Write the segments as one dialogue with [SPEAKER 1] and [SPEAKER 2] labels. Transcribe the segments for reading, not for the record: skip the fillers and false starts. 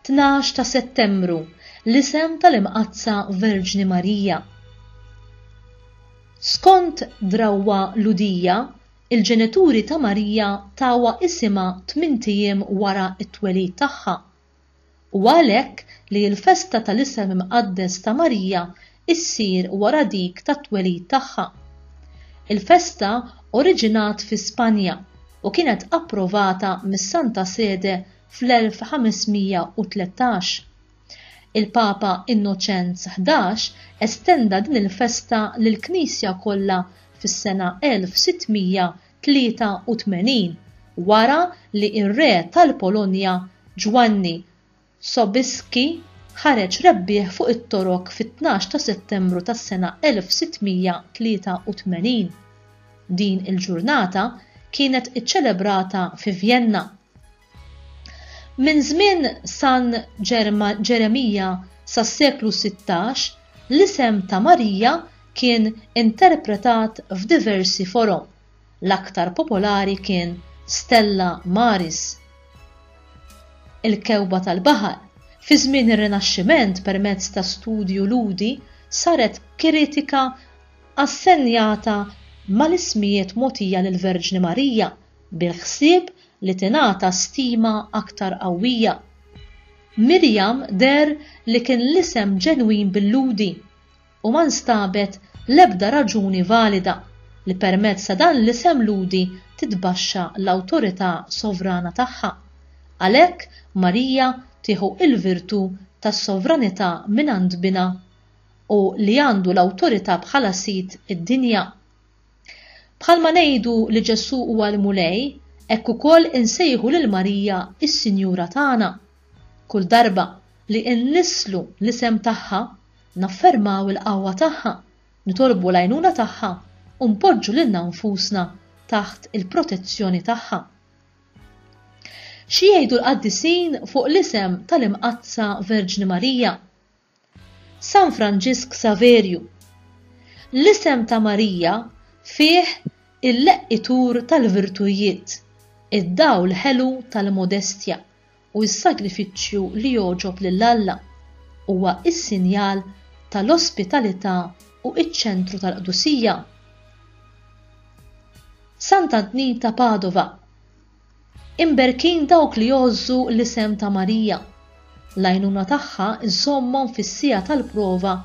[SPEAKER 1] 12 ta' Settembru, l-isem tal-imqazza Verġni Marija. Skont drawwa Ludija, il-ġenituri ta' Marija tawa isimha 8 ijiem wara t-twelid tagħha. U għalhekk li l-festa tal-isem imqaddes ta' Marija issir wara dik tat-twelid tagħha. Il-festa oriġinat fi Spanja u kienet approvata mis-Santa Sede fl-1513. Il-Papa Innoċenz 11 estenda din il-festa lill-Knisja kollha fis-sena 1683 wara li r-re tal-Polonja Giovanni Sobieski ħareġ rebbieħ fuq it-torok fit-12 ta' Settembru tas-sena 1683. Din il-ġurnata kienet iċċelebrata fi Vienna. Minn żmien San Ġeremija sas-seklu 16, l-isem ta' Marija kien interpretat f'diversi forom. L-aktar popolari kien Stella Maris. Il-kewba tal-baħar fi żmien ir-Rinaxximent permezz ta' studju ludi saret kritika assenjata mal-ismijiet mogħtija lill-Verġni Marija bil-ħsieb li tingħata stima aktar qawwija. Mirjam der li kien l-isem ġenwin bil-ludi u ma nstabet l-ebda raġuni valida li permezz ta' dan l-isem ludi titbaxxa l-awtorità sovrana tagħha. Għalhekk Marija tieħu il-virtu tas-sovranità mingħand bina u li għandu l-awtorità bħala sit id-dinja. Bħalma ngħidu li Ġesu huwa l-mulej, hekk ukoll insejħu lil Marija is-Sinjura tagħna. Kull darba li nnislu l-isem tagħha, naffermaw il-qawwa tagħha, nitolbu l-għajnuna tagħha u npoġġu lilna nfusna taħt il-protezzjoni tagħha. Xi jgħidu l-qaddisin fuq l-isem tal-imqazza Verġni Marija? San Franġisk Saverju. L-isem ta' Marija fih il-leqqitur tal-virtujiet, id-dawl ħelu tal-modestja u s-sagrifiċċju li joġob lill-Alla huwa s-sinjal tal-ospitalità u iċ-ċentru tal-qdusija. Santa Dnita Padova. Imberkin dawk li jożżu l-isem ta' Marija. L-għajnuna tagħha iżommhom fis-sija tal-prova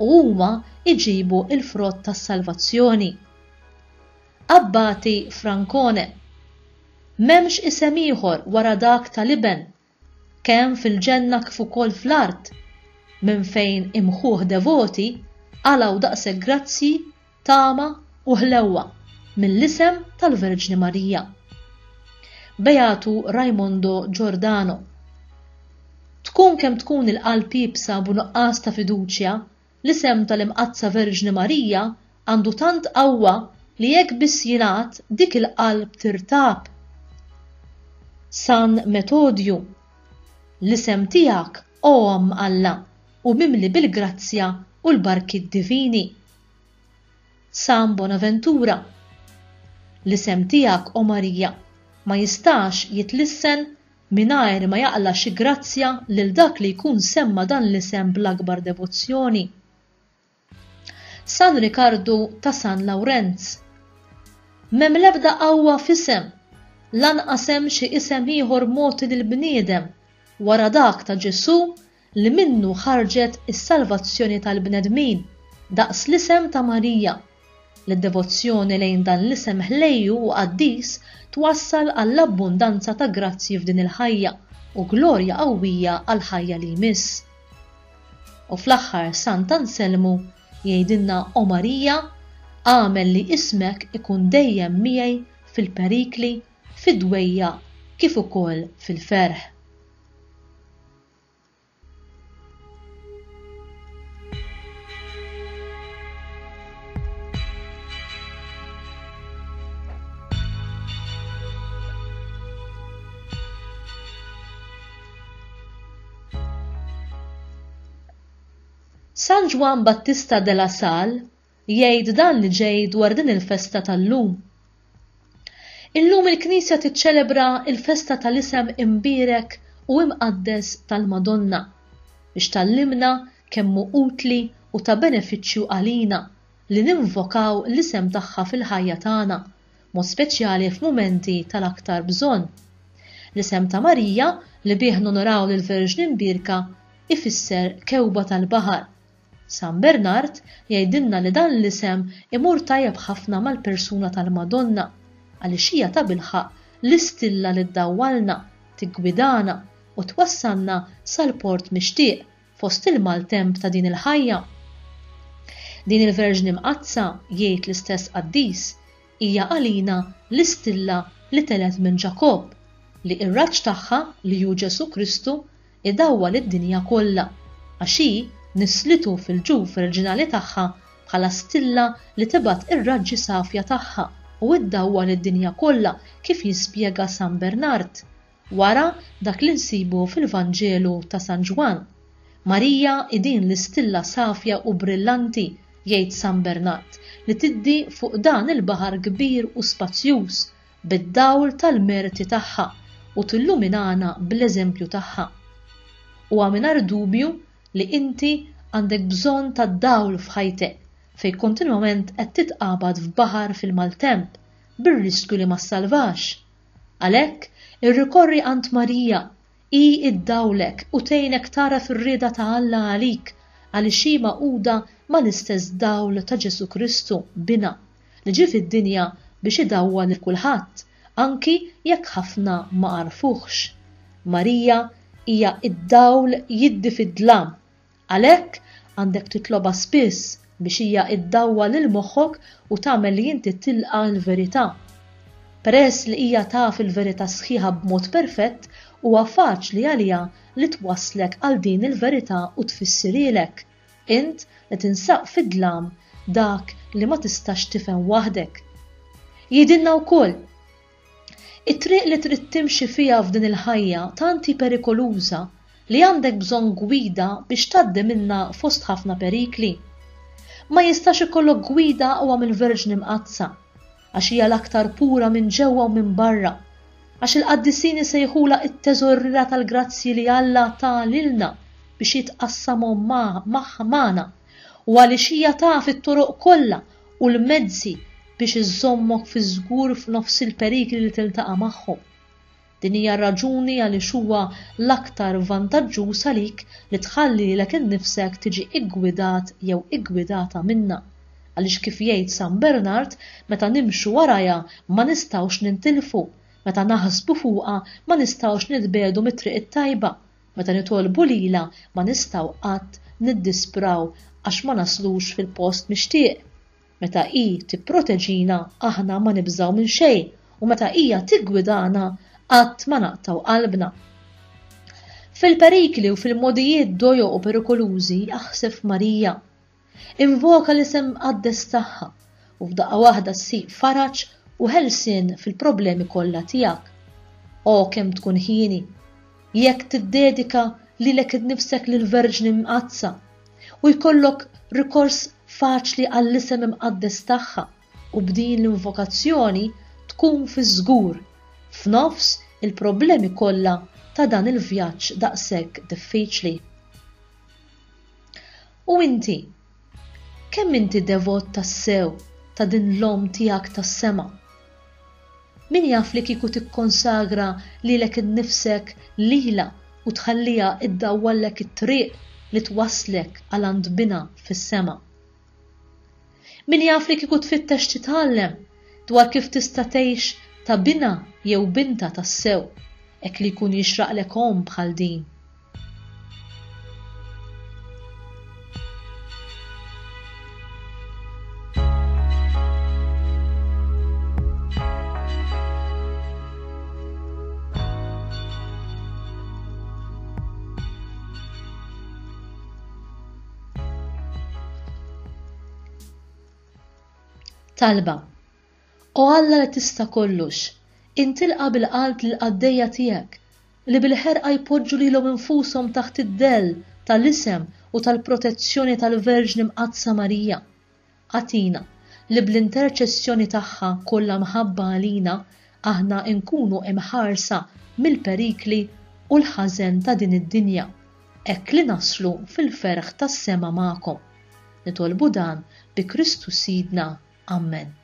[SPEAKER 1] u huma iġibu il-frott tas-salvazzjoni. Abbati Francone. M'hemmx isem ieħor wara dak ta' Liben, kemm fil-ġenna kif ukoll fl-art, minn fejn imħuh devoti għalaw daqshekk grazzi, tama u ħlewwa mill-isem tal-Verġni Marija. Beatu Raimondo Giordano. Tkun kemm tkun il-qalb jibsa b'nuqqas ta' fiduċja, l-isem tal-imqazza Verġni Marija għandu tant qawwa li jekk biss jingħad dik il-qalb tirtab. San Metodju. L-isem tiegħek għom Alla u mimli bil-grazzja u l-barki divini. San Bonaventura. L-isem tiegħek o Marija ma jistax jitlissen mingħajr ma jaqla xi grazzja lil dak li jkun semma dan l-isem bl-akbar devozzjoni. San Ricardo ta' San Lawrenz. M'hemm l-ebda qawwa f'isem, lanqas hemm xi isem ieħor mogħti lill-bniedem wara dak ta' Ġesu li minnu ħarġet is-salvazzjoni tal-bnedmin daqs l-isem ta' Marija. L-devozzjoni lejn dan l-isem ħlejju u qaddis twassal għall-abbundanza ta' grazzi f'din il-ħajja u glorja qawwija għall ħajja li jmiss. U fl-aħħar Sant Anselmu jgħidilna o Marija, għamel li ismek ikun dejjem miegħi fil-perikli, fid-dwejja kif ukoll fil-ferħ. San Juan Battista de la Salle jgħid dan li ġej dwar din il-festa tal-lum. Illum il-Knisja tiċċelebra il-festa tal-isem imbierek u u imqaddes tal-Madonna biex tallimna kemm hu utli u ta' benefiċċju għalina li ninvokaw l-isem tagħha fil-ħajja tagħna, mod speċjali f'mumenti tal-aktar bżonn. L-isem ta' Marija li bih nonoraw lill-Verġni Mbierka ifisser kewba tal-baħar. San Bernard jgħidilna li dan l-isem imur tajjeb ħafna mal-persuna tal-Madonna għaliex hija ta' bilħaq l-istilla li ddawwalna, tiggwidana u twassalna sal-port mixtieq fost il-maltemp ta' din il-ħajja. Din il-Verġni mqazza jgħid l-istess Qaddis hija għalina l-istilla li telet minn Ġakob li ir-raġġ tagħha li hu Ġesu Kristu idawwal id-dinja kollha għax hi nislitu fil-ġuf oriġinali tagħha bħala stilla li tibgħat ir-raġġi safja tagħha u iddawwal id-dinja kollha kif jispjega San Bernard wara dak li nsibu fil-Vanġelu ta' San Ġwan. Marija idin l-istilla safja u brillanti jgħid San Bernard li tiddi fuq dan il-baħar kbir u spazzjuż bid-dawl tal-merti tagħha u tilluminana bl-eżempju tagħha. Huwa mingħajr dubju li inti għandek bżonn tad-dawl f'ħajtek fejn kontinwament qed titqabad f'baħar fil-maltemp bir-riskju li ma ssalvax. Għalhekk irrikorri għand Marija hi iddawlek u tgħinek tara fir-rieda ta' Alla għalik għaliex hi maquda mal-istess dawl ta' Ġesu Kristu bina li ġie fid-dinja biex idawwal lil kulħadd anki jekk ħafna ma għarfuhx. Marija hija id-dawl jiddi fid-dlam għalhekk għandek titlobha spiss biex hija iddawwal lil moħħok u tagħmel li inti tilqa' l-verità. Peress li hija taf il-verità sħiħa b'mod perfett huwa faċli għaliha li twasslek għal din il-verità u tfissrilek int li tinsaq fid-dlam dak li ma tistax tifhem waħdek. Jidilna wkoll it-triq li trid timxi fiha f'din il-ħajja tanti perikoluża li għandek bżonn gwida biex tgħaddi minnha fost ħafna perikli. Ma jistax ikollok gwida huwa mill-Verġni mqazza għax hija l-aktar pura minn ġewwa u minn barra, għax il-qaddisini sejħula it-teżorrira tal-grazzi li Alla ta' lilna biex jitqassamhom magħna u għaliex hija taf it-toroq kollha u l-mezzi biex iżommok fi żgur f'nofs il-perikli li tiltaqa' magħhom. Din hija raġuni għaliex huwa l-aktar vantaġġuż għalik li tħallilek innifsek tiġi iggwidat jew iggwidata minnha. Għaliex kif jgħid San Bernard meta nimxu warajha ma nistgħux nintilfu, meta naħsbu fuqha ma nistgħux nitbedu mit-triq it-tajba, meta nitolbu lilha ma nistgħu qatt niddispraw għax ma naslux fil-post mixtieq. Meta hi tipproteġina aħna ma nibżgħu minn xejn u meta hija tiggwidana qatt ma naqtaw qalbna. Fil-perikli u fil-modijiet dojo u perikolużi aħseb Marija. Invoka l-isem mqaddes tagħha u f'daqqa waħda ssib faraġ u ħelsien fil-problemi kollha tiegħek. O kemm tkun ħieni jekk tiddedika lilek innifsek lill-Verġni mqazza u jkollok rikors faċli għall-isem imqaddes tagħha u b'din l-invokazzjoni tkun fi żgur f'nofs il-problemi kollha ta' dan il-vjaġġ daqshekk diffiċli. U inti, kemm inti devot tas-sew ta' din l-om tiegħek tas-sema? Min jaf li kieku tikkonsagra lilek innifsek lilha u tħallija iddawwallek it-triq li twasslek għal għand bina fis-sema? Min jaf li kieku tfittex titgħallem dwar kif tista' tgħix ta' bina jew binta tas-sew hekk li jkun jixraqlek om bħal din. Talba. O Alla li tista' kollox, intilqa bil-qalb lil qaddejja tiegħek li bil-ħerqa jpoġġu lilhom infushom taħt id-dell tal-isem u tal-protezzjoni tal-Verġni mqazza Marija. Għatina li bl-interċessjoni tagħha kollha mħabba għalina aħna nkunu imħarsa mill-perikli u l-ħażen ta' din id-dinja, hekk li naslu fil-ferħ tas-sema magħkom. Nitolbu dan bi Kristu Sidna. Amen.